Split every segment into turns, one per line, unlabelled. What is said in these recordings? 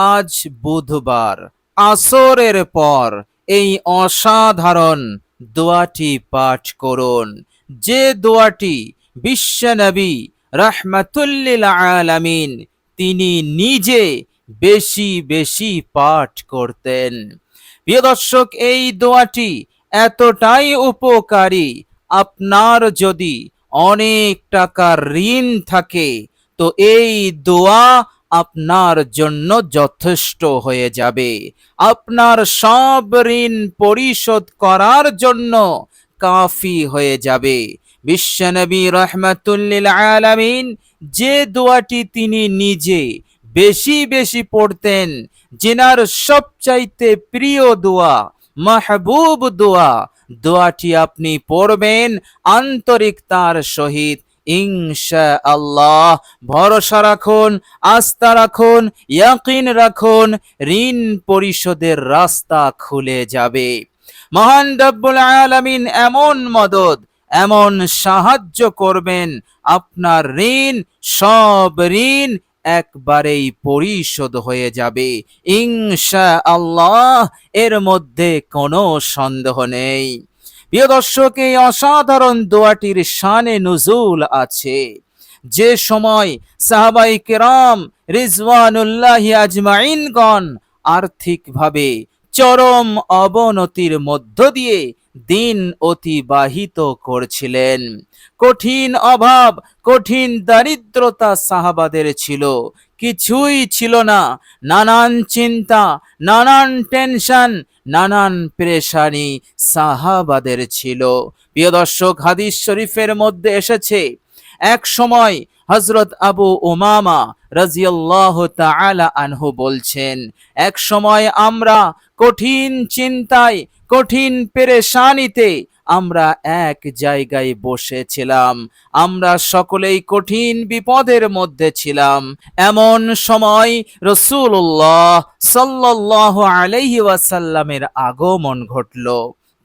আজ বুধবার আসরের পর এই অসাধারণ দোয়াটি পাঠ করুন, যে দোয়াটি বিশ্বনবী রাহমাতুল্লিল আলামিন তিনি নিজে বেশি বেশি পাঠ করতেন। প্রিয় দর্শক, এই দোয়াটি এতটাই উপকারী, আপনার যদি অনেক টাকার ঋণ থাকে তো এই দোয়া আপনার জন্য যথেষ্ট হয়ে যাবে। আপনার সব ঋণ পরিশোধ করার জন্য কাফি হয়ে যাবে। বিশ্বনবী রাহমাতুল্লিল আলামিন যে দোয়াটি তিনি নিজে বেশি বেশি পড়তেন, যেনার সবচাইতে প্রিয় দোয়া, মাহবুব দোয়া, দোয়াটি আপনি পড়বেন আন্তরিকতার সহিত, ইনশাআল্লাহ। ভরসা রাখুন, আস্থা রাখুন, ইয়াকিন রাখুন, ঋণ পরিশোধের রাস্তা খুলে যাবে। মহান রব্বুল আলামিন এমন মদদ, এমন সাহায্য করবেন, আপনার ঋণ, সব ঋণ একবারেই পরিশোধ হয়ে যাবে ইনশাআল্লাহ। এর মধ্যে কোনো সন্দেহ নেই। প্রিয় দর্শক, এই অসাধারণ দোয়াটির শানে নুজুল আছে। যে সময় সাহাবায়ে কেরাম রিজওয়ানুল্লাহি আজমাইনগণ আর্থিকভাবে চরম অবনতির মধ্য দিয়ে দিন অতিবাহিত করছিলেন, কঠিন অভাব, কঠিন দারিদ্রতা সাহাবাদের ছিল, কিছুই ছিল না, নানান চিন্তা, নানান টেনশন, নানান পেরেশানি সাহাবাদের ছিল। প্রিয় দর্শক, হাদিস শরীফের মধ্যে এসেছে, এক সময় হযরত আবু উমামা রাদিয়াল্লাহু তাআলা আনহু বলছেন, এক সময় আমরা কঠিন চিন্তায়, কঠিন পেরেশানিতে আমরা এক জায়গায় বসেছিলাম, আমরা সকলেই কঠিন বিপদের মধ্যে ছিলাম। এমন সময় রাসূলুল্লাহ সাল্লাল্লাহু আলাইহি ওয়াসাল্লামের আগমন ঘটল।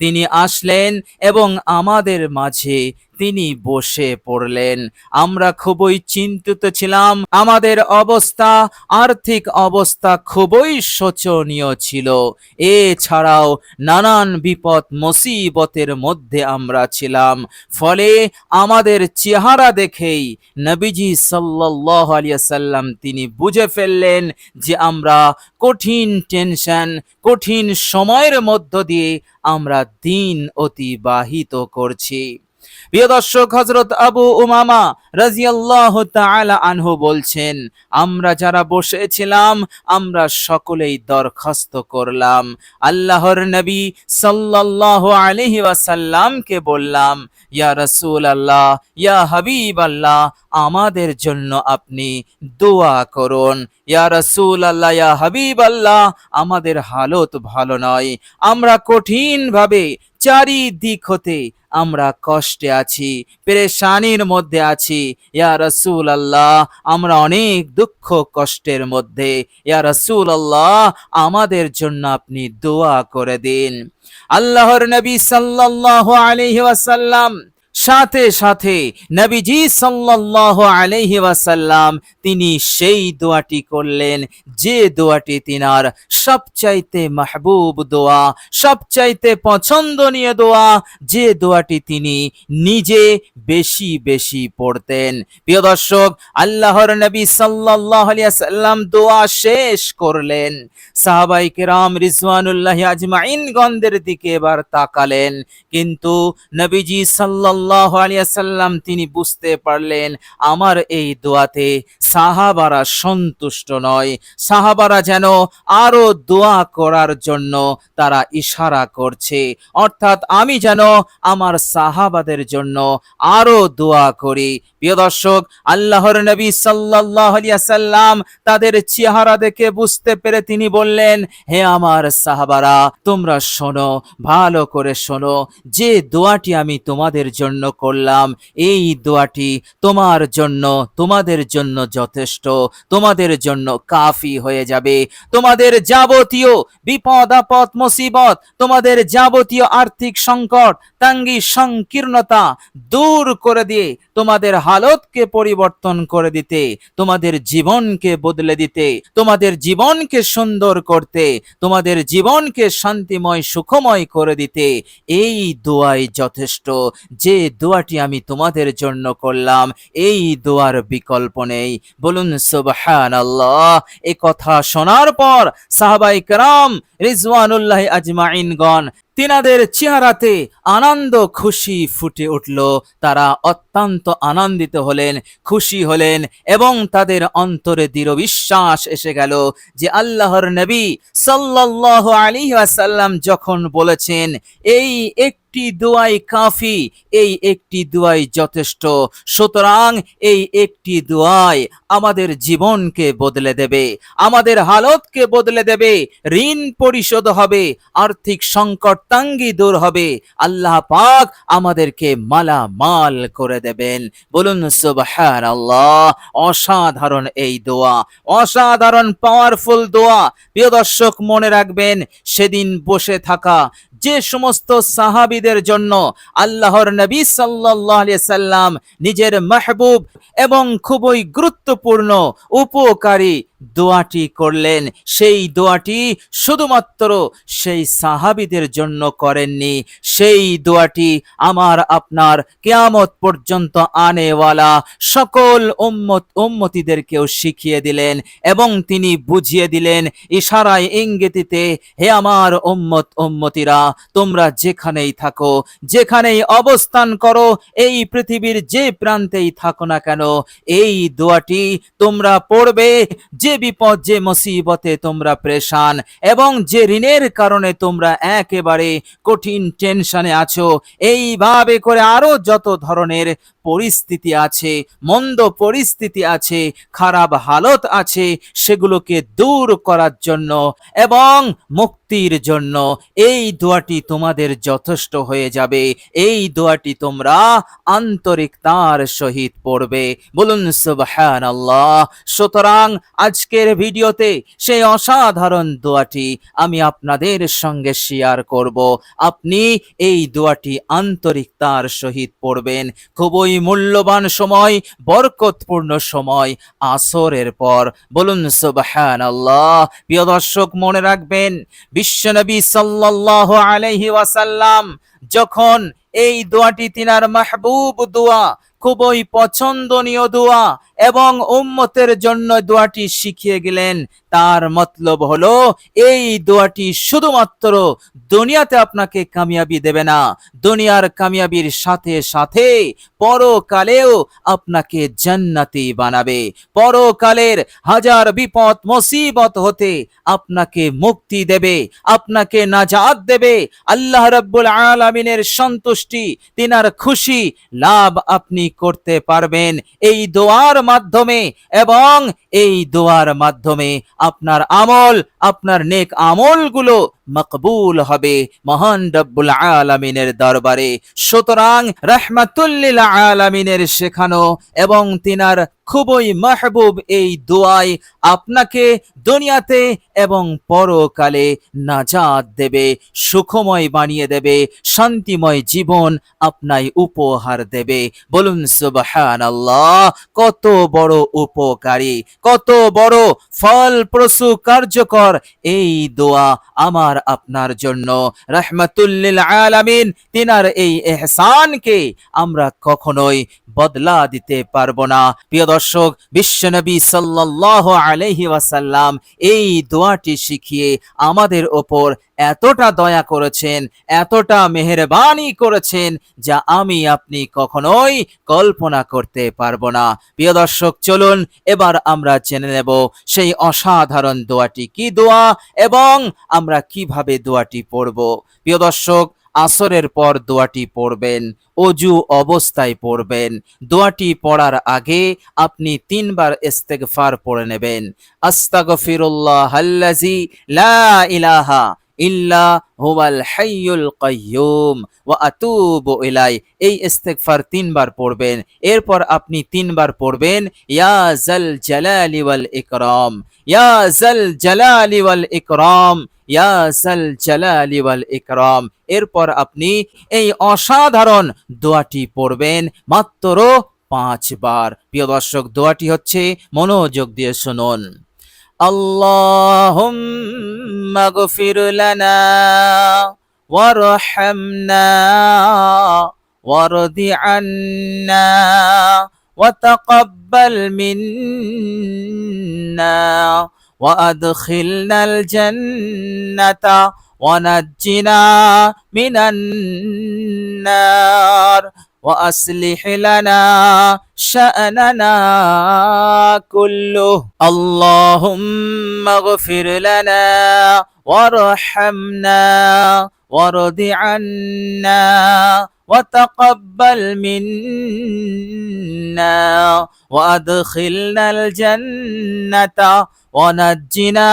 তিনি আসলেন এবং আমাদের মাঝে তিনি বসে পড়লেন। আমরা খুবই চিন্তিত ছিলাম, আমাদের অবস্থা, আর্থিক অবস্থা খুবই শোচনীয় ছিল। এছাড়াও নানান বিপদ মুসিবতের মধ্যে আমরা ছিলাম। ফলে আমাদের চেহারা দেখেই নবীজি সাল্লাল্লাহু আলাইহি ওয়াসাল্লাম তিনি বুঝে ফেললেন যে আমরা কঠিন টেনশন, কঠিন সময়ের মধ্য দিয়ে আমরা দিন অতিবাহিত করছি। প্রিয় দর্শক, হযরত আবু উমামা রাদিয়াল্লাহু তাআলা আনহু বলছেন, আমরা যারা বসেছিলাম আমরা সকলেই দরখাস্ত করলাম, আল্লাহর নবী সাল্লাল্লাহু আলাইহি ওয়াসাল্লামকে বললাম, ইয়া রাসূলুল্লাহ, ইয়া হাবিবাল্লাহ, আমাদের জন্য আপনি দোয়া করুন। ইয়া রাসূলুল্লাহ, ইয়া হাবিবাল্লাহ, আমাদের হালত ভালো নয়, আমরা কঠিন ভাবে চারিদিক হতে আমরা কষ্টে আছি, পেরেশানির মধ্যে আছি। ইয়া রাসূলুল্লাহ, আমরা অনেক দুঃখ কষ্টের মধ্যে, ইয়া রাসূলুল্লাহ, আমাদের জন্য আপনি দোয়া করে দিন। আল্লাহর নবী সাল্লাল্লাহু আলাইহি ওয়াসাল্লাম সাথে সাথে নবীজি সাল্লাল্লাহু আলাইহি ওয়াসাল্লাম তিনি সেই দোয়াটি করলেন, যে দোয়াটি তিনার সবচাইতে মাহবুব দোয়া, সবচাইতে পছন্দনীয় দোয়া, যে দোয়াটি তিনি নিজে বেশি বেশি পড়তেন। প্রিয় দর্শক, আল্লাহর নবী সাল্লাল্লাহু আলাইহি ওয়াসাল্লাম দোয়া শেষ করলেন, সাহাবায়ে কেরাম রিজওয়ানুল্লাহি আজমাইন গণদের দিকে এবার তাকালেন, কিন্তু নবীজি সাল্লাল্লাহু আলাইহি ওয়াসাল্লাম তিনি বুঝতে পারলেন আমার এই দোয়াতে সাহাবারা সন্তুষ্ট নয়, সাহাবারা যেন আরো দোয়া করার জন্য তারা ইশারা করছে, অর্থাৎ আমি যেন আমার সাহাবাদের জন্য আরো দোয়া করি। প্রিয় দর্শক, আল্লাহর নবী সাল্লাল্লাহু আলাইহি ওয়াসাল্লাম তাদের চেহারা দেখে বুঝতে পেরে তিনি বললেন, হে আমার সাহাবারা, তোমরা শোনো, ভালো করে শোনো, যে দোয়াটি আমি তোমাদের জন্য করলাম এই দোয়াটি তোমার জন্য, তোমাদের জন্য যথেষ্ট, তোমাদের জন্য কাফি হয়ে যাবে। তোমাদের যাবতীয় বিপদ আপদ মুসিবত, তোমাদের যাবতীয় আর্থিক সংকট, তাঙ্গি সংকীর্ণতা দূর করে দিয়ে তোমাদের হালতকে পরিবর্তন করে দিতে, তোমাদের জীবনকে বদলে দিতে, তোমাদের জীবনকে সুন্দর করতে, তোমাদের জীবনকে শান্তিময় সুখময় করে দিতে এই দোয়াই যথেষ্ট। যে দোয়াটি আমি তোমাদের জন্য করলাম এই দোয়ার বিকল্প নেই। বলুন সুবহানাল্লাহ। এ কথা শোনার পর সাহাবায়ে কেরাম রিজওয়ানুল্লাহ আজমাইনগণ তিনাদের চেহারাতে আনন্দ খুশি ফুটে উঠল। তারা অত্যন্ত আনন্দিত হলেন, খুশি হলেন এবং তাদের অন্তরে দৃঢ় বিশ্বাস এসে গেল যে আল্লাহর নবী সাল্লাল্লাহু আলাইহি ওয়াসাল্লাম যখন বলেছেন এই একটি দোয়াই কাফি, এই একটি দোয়াই যথেষ্ট, সুতরাং এই একটি দোয়াই আমাদের জীবনকে বদলে দেবে, আমাদের হালতকে বদলে দেবে, ঋণ পরিশোধ হবে, আর্থিক সংকট তাঙ্গি দূর হবে, আল্লাহ পাক আমাদেরকে মালামাল করে দেবেন। বলুন সুবহানাল্লাহ। অসাধারণ এই দোয়া, অসাধারণ পাওয়ারফুল দোয়া। প্রিয় দর্শক মনে রাখবেন, সেদিন বসে থাকা যে সমস্ত সাহাবীদের জন্য আল্লাহর নবী সাল্লাল্লাহু আলাইহি সাল্লাম নিজের মাহবুব এবং খুবই গুরুত্বপূর্ণ উপকারী দোয়াটি করলেন, সেই দোয়াটি শুধুমাত্র সেই সাহাবীদের জন্য করেননি, সেই দোয়াটি আমার আপনার কিয়ামত পর্যন্ত আনেওয়ালা সকল উম্মতিদেরকেও শিখিয়ে দিলেন এবং তিনি বুঝিয়ে দিলেন ইশারায় ইঙ্গিতে, হে আমার উম্মতিরা, তোমরা যেখানেই থাকো, যেখানেই অবস্থান করো, এই পৃথিবীর যে প্রান্তেই থাকো না কেন, এই দোয়াটি তোমরা পড়বে। যে বিপদ, যে মুসিবতে তোমরা পেরেশান এবং যে ঋণের কারণে তোমরা একেবারে কঠিন টেনশনে আছো, এইভাবে করে আরো যত ধরনের পরিস্থিতি আছে, মন্দ পরিস্থিতি আছে, খারাপ হালত আছে, সেগুলোকে দূর করার জন্য এবং মুক্তির জন্য এই দোয়াটি তোমাদের যথেষ্ট হয়ে যাবে। এই দোয়াটি তোমরা আন্তরিকতার সহিত পড়বে। বলুন সুবহানাল্লাহ। সুতরাং আজকের ভিডিওতে সেই অসাধারণ দোয়াটি আমি আপনাদের সঙ্গে শেয়ার করব। আপনি এই দোয়াটি আন্তরিকতার সহিত পড়বেন। খুবই মূল্যবান সময়, বরকতপূর্ণ সময়, আসরের পর। বলুন সুবহানাল্লাহ। প্রিয় দর্শক মনে রাখবেন, বিশ্বনবী সাল্লাল্লাহু আলাইহি ওয়াসাল্লাম যখন এই দোয়াটি তিনার মাহবুব দোয়া, খুবই পছন্দনীয় দোয়া এবং উম্মতের জন্য দোয়াটি শিখিয়ে গেলেন, তার মতলব হলো এই দোয়াটি শুধুমাত্র দুনিয়াতে আপনাকে কামিয়াবি দেবে না, দুনিয়ার কামিয়াবির সাথে সাথে পরকালেও আপনাকে জান্নাতি বানাবে। পরকালের হাজার বিপদ মুসিবত হতে আপনাকে মুক্তি দেবে, আপনাকে নাজাত দেবে। আল্লাহ রাব্বুল আলামিনের সন্তুষ্টি, তিনার খুশি লাভ আপনি করতে পারবেন এই দোয়ার মাধ্যমে এবং এই দোয়ার মাধ্যমে আপনার আমল, আপনার নেক আমলগুলো মকবুল হবে মহান রব্বুল আলামিনের দরবারে। সুতরাং রাহমাতুল লিল আলামিনের শেখানো এবং তিনার খুবই মাহবুব এই দোয়াই আপনাকে দুনিয়াতে এবং পরকালে নাজাত দেবে, সুখময় বানিয়ে দেবে, শান্তিময় জীবন আপনায় উপহার দেবে। বলুন সুবহানাল্লাহ। কত বড় উপকারী, কত বড় ফলপ্রসূ কার্যকর এই দোয়া আমার আপনার জন্য। রাহমাতুল লিল আলামিন তিনার এই ইহসানকে আমরা কখনোই বদলা দিতে পারবো না। প্রিয় দর্শক, বিশ্বনবী সাল্লাল্লাহু আলাইহি ওয়াসাল্লাম এই দোয়াটি শিখিয়ে আমাদের ওপর এতটা দয়া করেছেন, এতটা মেহেরবানি করেছেন, যা আমি আপনি কখনোই কল্পনা করতে পারবো না। প্রিয় দর্শক, চলুন এবার আমরা জেনে নেব সেই অসাধারণ দোয়াটি কি দোয়া এবং আমরা কিভাবে দোয়াটি পড়ব। প্রিয় দর্শক, আসরের পর দোয়াটি পড়বেন, অজু অবস্থায় পড়বেন। দোয়াটি পড়ার আগে আপনি 3 বার ইস্তেগফার পড়ে নেবেন। আস্তাগফিরুল্লাহাল্লাযী লা ইলাহা ইল্লা হুয়াল হাইয়ুল কাইয়্যুম ওয়া আতুবু ইলাই। এই ইস্তেগফার 3 বার পড়বেন। এরপর আপনি 3 বার পড়বেন ইয়া জাল জালালি ওয়াল ইকরাম, ইয়া জাল জালালি ওয়াল ইকরাম, ইয়া জাল জালালি ওয়াল ইকরাম। এরপর আপনি এই অসাধারণ দোয়াটি পড়বেন মাত্র 5 বার। প্রিয় দর্শক, দোয়াটি হচ্ছে, মনোযোগ দিয়ে শুনুন। আল্লাহুম্মা গফির লানা ওয়ারহামনা ওয়ারদি আন্না ওয়া তাকাব্বাল মিন্না ওয়া আদখিলনাল জান্নাতা ওয়া নাজ্জিনা মিনান নার وأصلح لنا شأننا كله اللهم اغفر لنا وارحمنا وارض عنا وتقبل منا وأدخلنا الجنة ونجنا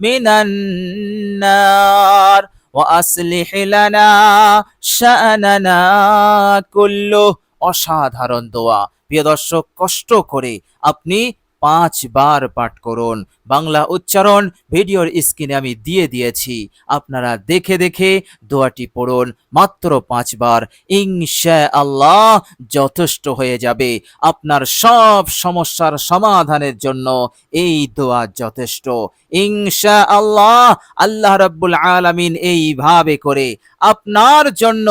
من النار وأصلح لنا شأننا كله। অসাধারণ দোয়া। প্রিয় দর্শক, কষ্ট করে আপনি 5 বার পাঠ করুন। বাংলা উচ্চারণ ভিডিওর স্ক্রিনে আমি দিয়ে দিয়েছি, আপনারা দেখে দেখে দোয়াটি পড়ুন মাত্র 5 বার। ইনশাআল্লাহ যথেষ্ট হয়ে যাবে। আপনার সব সমস্যার সমাধানের জন্য এই দোয়া যথেষ্ট। ইনশাআল্লাহ আল্লাহ রাব্বুল আলামিন এইভাবে করে আপনার জন্য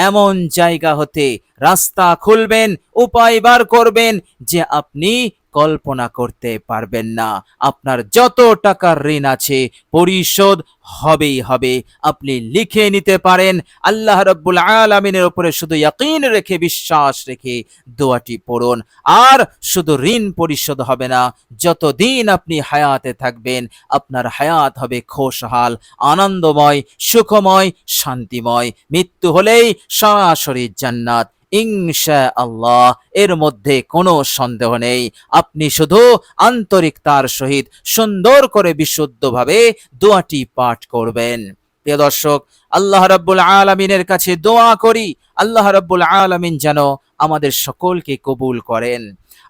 এমন জায়গা হতে রাস্তা খুলবেন, উপায় বার করবেন যে আপনি কল্পনা করতে পারবেন না। আপনার যত টাকার ঋণ আছে পরিশোধ হবেই হবে। আপনি লিখে নিতে পারেন। আল্লাহ রাব্বুল আলামিনের উপরে শুধু ইয়াকিন রেখে, বিশ্বাস রেখে দোয়াটি পড়ুন। আর শুধু ঋণ পরিশোধ হবে না, যতদিন আপনি হায়াতে থাকবেন আপনার হায়াত হবে খুশহাল, আনন্দময়, সুখময়, শান্তিময়। মৃত্যু হলেই সরাসরি জান্নাত ইনশাআল্লাহ, এর মধ্যে কোনো সন্দেহ নেই। আপনি শুধু আন্তরিকতার সহিত সুন্দর করে বিশুদ্ধভাবে দোয়াটি পাঠ করবেন। প্রিয় দর্শক, আল্লাহ রাব্বুল আলামিনের কাছে দোয়া করি আল্লাহ রাব্বুল আলামিন যেন আমাদের সকলকে কবুল করেন।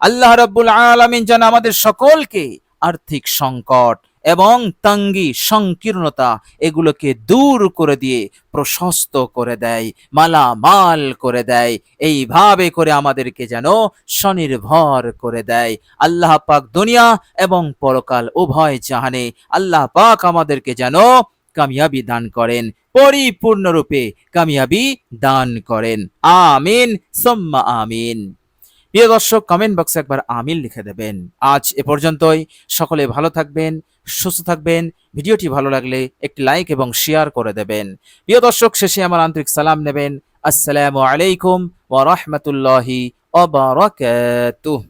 আল্লাহ রাব্বুল আলামিন যেন আমাদের সকলকে আর্থিক সংকট এবং তঙ্গি, সংকীর্ণতা এগুলোকে দূর করে দিয়ে প্রশস্ত করে দেয়, মালামাল করে দেয়। এইভাবে করে আমাদেরকে যেন স্বনির্ভর করে দেয়। আল্লাহ পাক দুনিয়া এবং পরকাল উভয় জাহানে আল্লাহ পাক আমাদেরকে যেন কামিয়াবি দান করেন, পরিপূর্ণরূপে কামিয়াবি দান করেন। আমিন সুম্মা আমিন। প্রিয় দর্শক, কমেন্ট বক্সে একবার আমিন লিখে দেবেন। আজ এ পর্যন্তই। সকলে ভালো থাকবেন, সুস্থ থাকবেন। ভিডিওটি ভালো লাগলে একটি লাইক এবং শেয়ার করে দেবেন। প্রিয় দর্শক, শেষে আমার আন্তরিক সালাম নেবেন। আসসালামু আলাইকুম ওয়া রাহমাতুল্লাহি ওয়া বারাকাতুহু।